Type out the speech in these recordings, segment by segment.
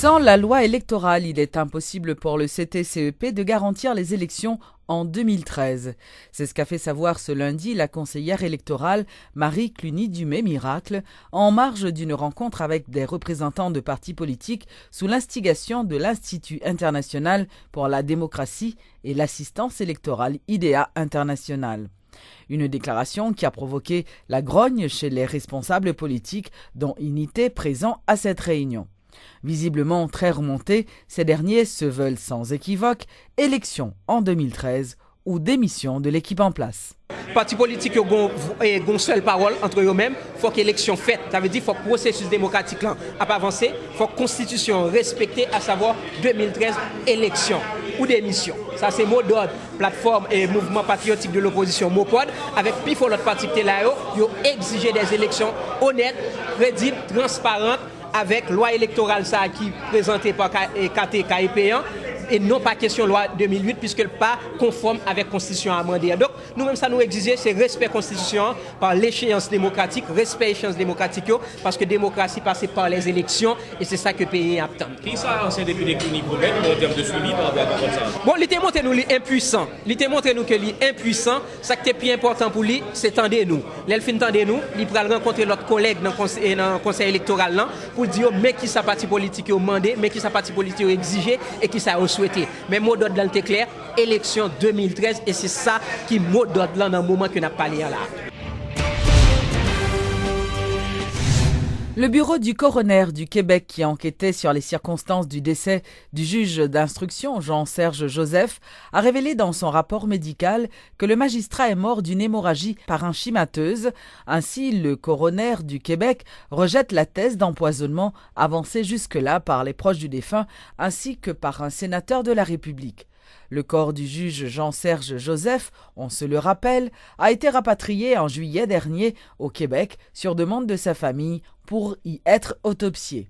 Sans la loi électorale, il est impossible pour le CTCEP de garantir les élections en 2013. C'est ce qu'a fait savoir ce lundi la conseillère électorale Marie Cluny-Dumais-Miracle en marge d'une rencontre avec des représentants de partis politiques sous l'instigation de l'Institut international pour la démocratie et l'assistance électorale IDEA International. Une déclaration qui a provoqué la grogne chez les responsables politiques dont Unité présent à cette réunion. Visiblement très remontés, ces derniers se veulent sans équivoque élection en 2013 ou démission de l'équipe en place. Parti politique ont une seule parole entre eux-mêmes, il faut que l'élection faite, ça veut dire qu'il faut que le processus démocratique là a avancé, il faut que la constitution respectée, à savoir 2013 élection ou démission. Ça c'est mot d'ordre, plateforme et mouvement patriotique de l'opposition MOPOD, avec PIFO l'autre parti qui est là, ils ont exigé des élections honnêtes, crédibles, transparentes, avec loi électorale ça qui présentée par KTKIP et non pas question loi 2008 puisque elle pas conforme avec la constitution amendée. Donc nous-mêmes ça nous exiger c'est respect constitution par l'échéance démocratique, respect échéance démocratique parce que démocratie passe par les élections et c'est ça que le pays attend. Qui ça ancien député qui promet en termes de suivi par rapport à ça? Bon, il t'a montré nous li impuissant. Il t'a montré nous que li impuissant, ça qui est plus important pour lui, c'est tendez nous. L'elle fin tendez nous, il pral rencontrer l'autre collègue dans le conseil électoral là pour dire mais qui ça parti politique au mandé, mais qui ça parti politique au exigé et qui ça souhaité. Mais mot d'ordre là était clair, élection 2013 et c'est ça qui mot d'ordre là dans le moment que n'a parlé là. Le bureau du coroner du Québec qui enquêtait sur les circonstances du décès du juge d'instruction Jean-Serge Joseph a révélé dans son rapport médical que le magistrat est mort d'une hémorragie parenchymateuse. Ainsi, le coroner du Québec rejette la thèse d'empoisonnement avancée jusque-là par les proches du défunt ainsi que par un sénateur de la République. Le corps du juge Jean-Serge Joseph, on se le rappelle, a été rapatrié en juillet dernier au Québec sur demande de sa famille pour y être autopsié.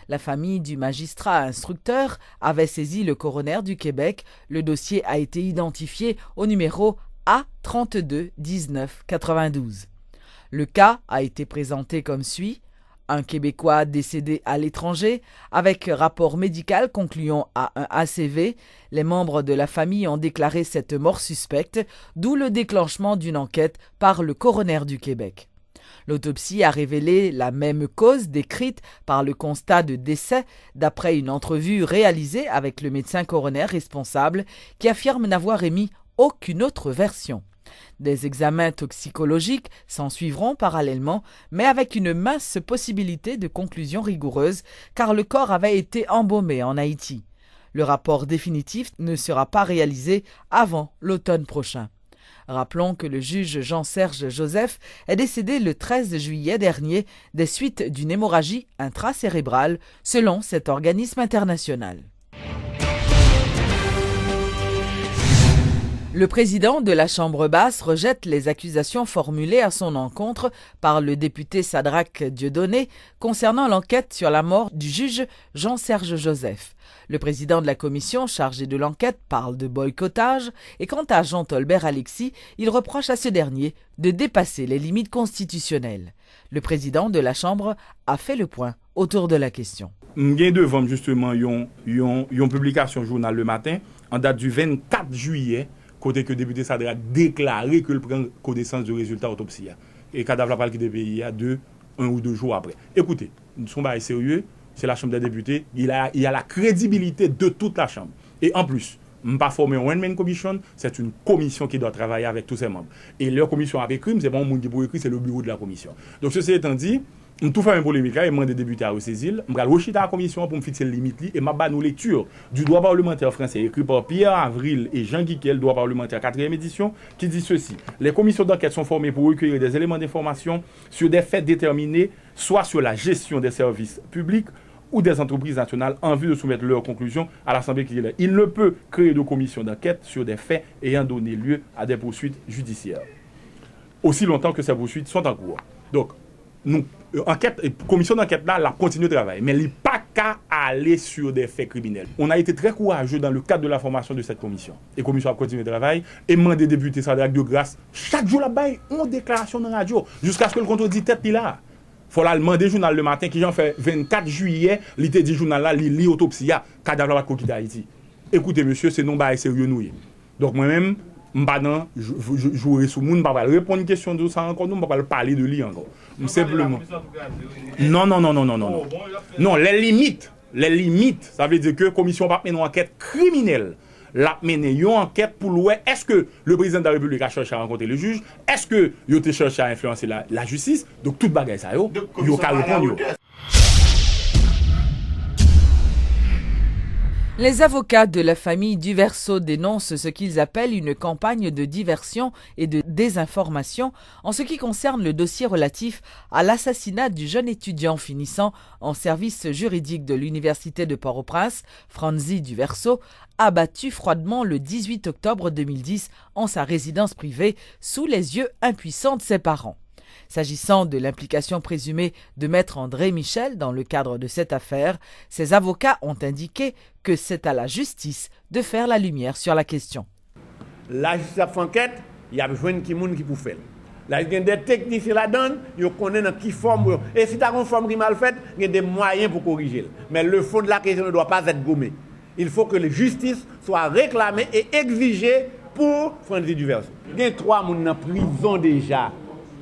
La famille du magistrat instructeur avait saisi le coroner du Québec. Le dossier a été identifié au numéro A32 19 92. Le cas a été présenté comme suit. Un Québécois décédé à l'étranger, avec rapport médical concluant à un ACV. Les membres de la famille ont déclaré cette mort suspecte, d'où le déclenchement d'une enquête par le coroner du Québec. L'autopsie a révélé la même cause décrite par le constat de décès d'après une entrevue réalisée avec le médecin coroner responsable qui affirme n'avoir émis aucune autre version. Des examens toxicologiques s'en suivront parallèlement, mais avec une mince possibilité de conclusion rigoureuse, car le corps avait été embaumé en Haïti. Le rapport définitif ne sera pas réalisé avant l'automne prochain. Rappelons que le juge Jean-Serge Joseph est décédé le 13 juillet dernier des suites d'une hémorragie intracérébrale, selon cet organisme international. Le président de la Chambre basse rejette les accusations formulées à son encontre par le député Sadraque Dieudonné concernant l'enquête sur la mort du juge Jean-Serge Joseph. Le président de la commission chargée de l'enquête parle de boycottage et quant à Jean-Tolbert Alexis, il reproche à ce dernier de dépasser les limites constitutionnelles. Le président de la Chambre a fait le point autour de la question. M'gain devant justement une publication journal le matin en date du 24 juillet. Côté que le député Sadra a déclaré qu'il prend connaissance du résultat autopsie. Et le cadavre a quitté le pays un ou deux jours après. Écoutez, nous sommes pas sérieux, c'est la Chambre des députés, il y a la crédibilité de toute la Chambre. Et en plus, je ne pas formé une one-man commission, c'est une commission qui doit travailler avec tous ses membres. Et leur commission a écrit, c'est pas un monde qui peut écrire, c'est le bureau de la commission. Donc ceci étant dit, on tout fait une polémique et demande des députés à ressaisir. On va rejeter la commission pour me fixer les limites et m'a ba nous lecture du droit parlementaire français écrit par Pierre Avril et Jean Guiquel, droit parlementaire 4e édition, qui dit ceci: les commissions d'enquête sont formées pour recueillir des éléments d'information sur des faits déterminés, soit sur la gestion des services publics ou des entreprises nationales en vue de soumettre leurs conclusions à l'Assemblée qui est là. Il ne peut créer de commission d'enquête sur des faits ayant donné lieu à des poursuites judiciaires, aussi longtemps que ces poursuites sont en cours. Donc, nous, commission d'enquête là, la continue de travailler, mais il n'est pas qu'à aller sur des faits criminels. On a été très courageux dans le cadre de la formation de cette commission. Et la commission a continué de travailler et demandé des députés Sadraque de grâce chaque jour là-bas, on déclaration dans la radio, jusqu'à ce que le contredit tête là. faut la demander journal le matin qui j'en fait 24 juillet, il te dit journal là, li autopsie cadavre la coquille d'Haïti. Écoutez monsieur, c'est non bail sérieux nous. Donc moi-même m'pas jouer sous moun, pas répondre une question de ça encore, nous pas parler de lui encore. Simplement. Non. Non, les limites, ça veut dire que commission va mener une enquête criminelle. La mener une enquête pour voir est-ce que le président de la République a cherché à rencontrer le juge, est-ce que il a cherché à influencer la justice, donc toute bagaille ça yo ka répondre. Les avocats de la famille Duverso dénoncent ce qu'ils appellent une campagne de diversion et de désinformation en ce qui concerne le dossier relatif à l'assassinat du jeune étudiant finissant en service juridique de l'Université de Port-au-Prince, Franzi Duverso, abattu froidement le 18 octobre 2010 en sa résidence privée sous les yeux impuissants de ses parents. S'agissant de l'implication présumée de maître André Michel dans le cadre de cette affaire, ses avocats ont indiqué que c'est à la justice de faire la lumière sur la question. La justice a fait enquête, il y a besoin de qui peut faire. Là, il y a des techniciens là-dedans, ils connaissent dans quelle forme. Et si tu as une forme qui est mal faite, il y a des moyens pour corriger. Mais le fond de la question ne doit pas être gommé. Il faut que la justice soit réclamée et exigée pour Franzi Duverso. Il y a 3 personnes en prison déjà.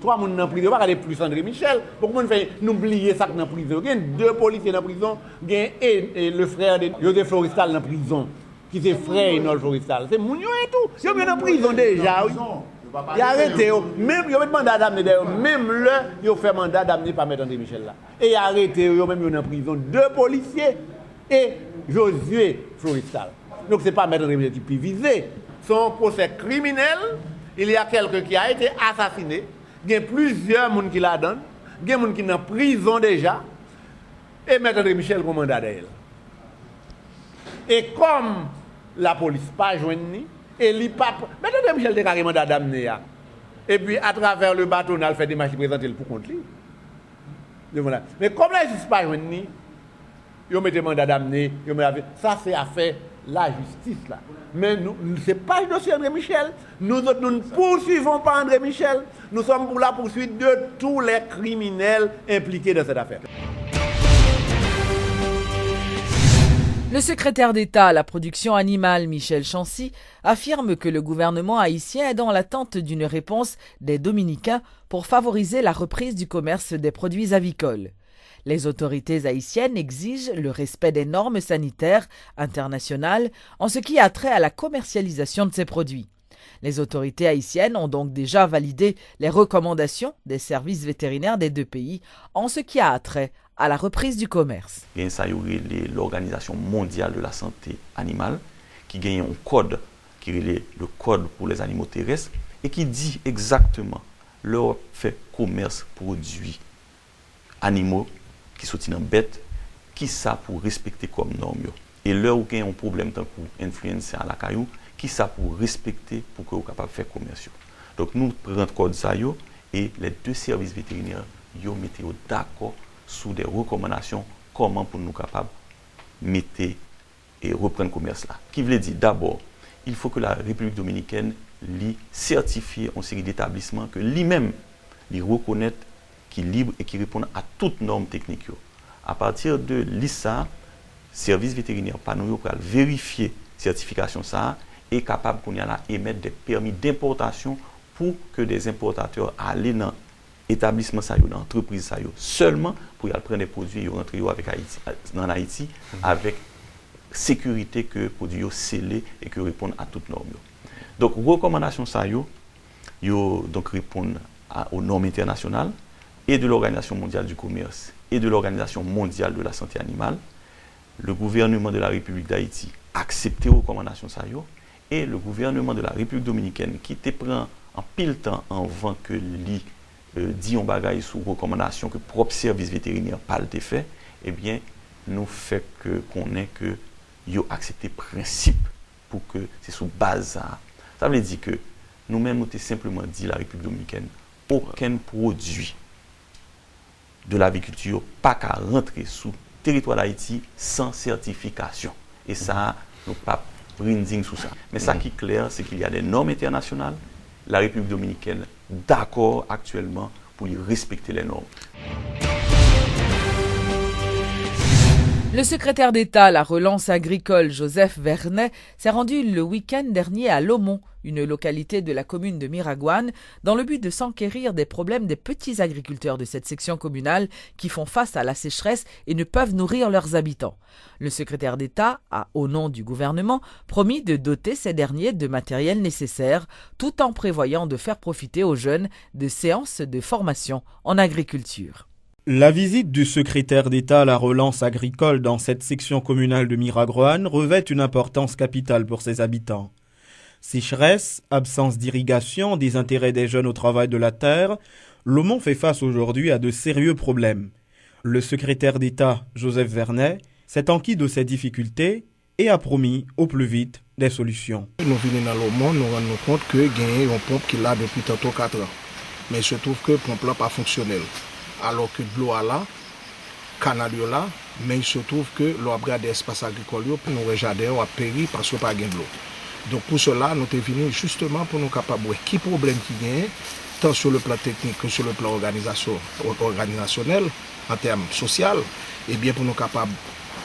3 personnes en prison, on va aller plus André Michel. Pourquoi on fait oublier ça dans prison? Il y a 2 policiers en prison, il y a le frère de Joseph Floristal en prison, qui est frère de Floristal. C'est Mounio et tout. Ils sont en prison déjà. Oui. Il a arrêté, même il a mandat d'amener d'ailleurs, même là, il a fait mandat d'amener par Maître André Michel là. Et il a arrêté, il a même en prison 2 policiers et Josué Floristal. Donc ce n'est pas Maître André Michel qui peut viser. Son procès criminel, il y a quelqu'un qui a été assassiné. Il y a plusieurs personnes qui la donnent. Il y a des gens qui sont en prison déjà. Et Maître André Michel a un mandat d'elle. Et comme la police n'a pas joint ni, et li pas. Maître André Michel a carrément mandat d'amener. Et puis à travers le bateau, on a fait des marches présenter pour contre lui. Mais comme la justice n'a pas joint ni, ils ont mis des mandats d'amener. Ça, c'est affaire la justice là. Mais nous, ce n'est pas le dossier André Michel. Nous ne poursuivons pas André Michel. Nous sommes pour la poursuite de tous les criminels impliqués dans cette affaire. Le secrétaire d'État à la production animale, Michel Chancy, affirme que le gouvernement haïtien est dans l'attente d'une réponse des Dominicains pour favoriser la reprise du commerce des produits avicoles. Les autorités haïtiennes exigent le respect des normes sanitaires internationales en ce qui a trait à la commercialisation de ces produits. Les autorités haïtiennes ont donc déjà validé les recommandations des services vétérinaires des 2 pays en ce qui a trait à la reprise du commerce. Il y a l'Organisation mondiale de la santé animale qui gagne un code qui est le code pour les animaux terrestres et qui dit exactement leur fait commerce produits animaux qui sont dans bête, qui ça pour respecter comme norme. Et là où il y a un problème tant pour influencer à la caillou, qui ça pour respecter pour que vous capable de faire commerce. Donc nous prenons code ça et les 2 services vétérinaires yo mettez d'accord sur des recommandations comment pour nous capable mettre et reprendre commerce là. Qui veut dire d'abord, il faut que la République dominicaine lui certifie une série d'établissements que lui-même lui reconnaît qui est libre et qui répond à toutes normes techniques. À partir de l'ISA, service vétérinaire par nous pour vérifier certification ça est capable qu'on y a émettre des permis d'importation pour que des importateurs allent dans établissement ça dans entreprise ça seulement pour y prendre des produits et rentrer avec Haïti dans Haïti avec sécurité que produits scellés et que répondent à toutes normes. Donc recommandation ça donc répondent aux normes internationales et de l'Organisation mondiale du commerce et de l'Organisation mondiale de la santé animale. Le gouvernement de la République d'Haïti a accepté les recommandations et le gouvernement de la République dominicaine qui te prend en pile temps avant que lui dit on bagaille sous recommandation que propre service vétérinaire pas le fait, eh bien nous fait que connaît que yo accepté principe pour que c'est sous base ça. Ça veut dire que nous-mêmes nous t'ai simplement dit la République dominicaine aucun produit de l'aviculture pas qu'à rentrer sous territoire d'Haïti sans certification. Et ça, nous pas branding sous ça. Mais ça qui est clair, c'est qu'il y a des normes internationales. La République dominicaine d'accord actuellement pour y respecter les normes. Le secrétaire d'État à la relance agricole, Joseph Vernet, s'est rendu le week-end dernier à Lomont, une localité de la commune de Miragouane, dans le but de s'enquérir des problèmes des petits agriculteurs de cette section communale qui font face à la sécheresse et ne peuvent nourrir leurs habitants. Le secrétaire d'État a, au nom du gouvernement, promis de doter ces derniers de matériel nécessaire, tout en prévoyant de faire profiter aux jeunes de séances de formation en agriculture. La visite du secrétaire d'État à la relance agricole dans cette section communale de Miragouane revêt une importance capitale pour ses habitants. Sécheresse, absence d'irrigation, désintérêt des jeunes au travail de la terre, Lomont fait face aujourd'hui à de sérieux problèmes. Le secrétaire d'État, Joseph Vernet, s'est enquis de ces difficultés et a promis au plus vite des solutions. Nous venons dans Lomont, nous rendons compte que gagner une pompe qui l'a depuis tantôt 4 ans. Mais il se trouve que la pompe n'est pas fonctionnelle. Alors que l'eau est là, canal est là, mais il se trouve que l'eau a gardé l'espace agricole pour nous regarder à périr parce qu'il n'y a pas de l'eau. Donc pour cela, nous sommes venus justement pour nous capables de voir qui problème qui gagne, tant sur le plan technique que sur le plan organisationnel, en termes sociaux, et bien pour nous capables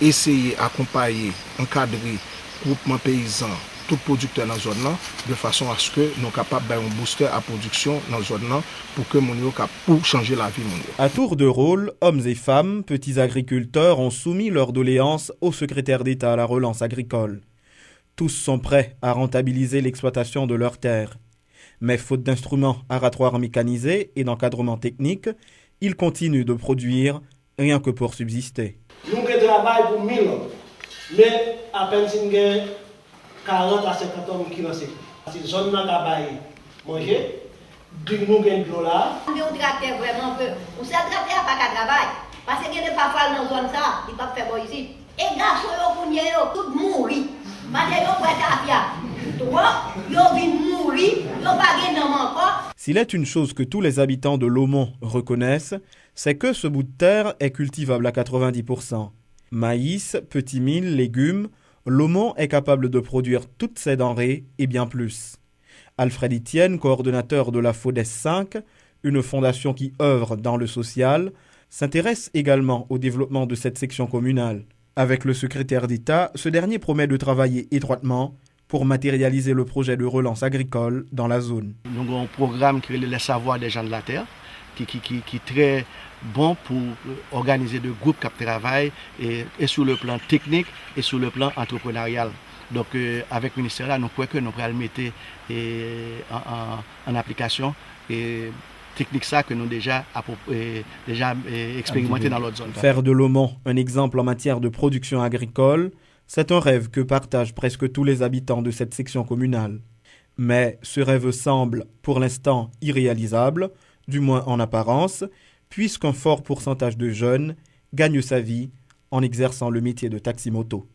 d'essayer d'accompagner, encadrer groupement paysan, tout producteur dans la zone là, de façon à ce que nous sommes capables d'un booster à production dans la zone là pour que nous pour changer la vie. À tour de rôle, hommes et femmes, petits agriculteurs ont soumis leurs doléances au secrétaire d'État à la relance agricole. Tous sont prêts à rentabiliser l'exploitation de leurs terres. Mais faute d'instruments aratoires mécanisés et d'encadrement technique, ils continuent de produire rien que pour subsister. Nous travaillons pour 1000 ans, mais à peine si nous avons 40 à 50 hommes qui lancent. Si les gens n'ont pas manger, nous avons de l'eau là. Nous avons vraiment que on s'est traité à pas qu'à travail. Parce qu'il n'y a pas de dans la zone ça, il ne peut pas faire ici. Et les garçons, ils ont tout mourir. S'il est une chose que tous les habitants de Lomont reconnaissent, c'est que ce bout de terre est cultivable à 90%. Maïs, petits mil, légumes, Lomont est capable de produire toutes ces denrées et bien plus. Alfred Etienne, coordonnateur de la FODES 5, une fondation qui œuvre dans le social, s'intéresse également au développement de cette section communale. Avec le secrétaire d'État, ce dernier promet de travailler étroitement pour matérialiser le projet de relance agricole dans la zone. Nous avons un programme qui est les savoirs des gens de la terre, qui est très bon pour organiser des groupes qui travaillent et sur le plan technique et sur le plan entrepreneurial. Donc avec le ministère, nous croyons que nous pourrons le mettre en application et technique ça que nous déjà expérimenté dans l'autre zone. Faire de Lomont un exemple en matière de production agricole, c'est un rêve que partagent presque tous les habitants de cette section communale. Mais ce rêve semble, pour l'instant, irréalisable, du moins en apparence, puisqu'un fort pourcentage de jeunes gagnent sa vie en exerçant le métier de taxi-moto.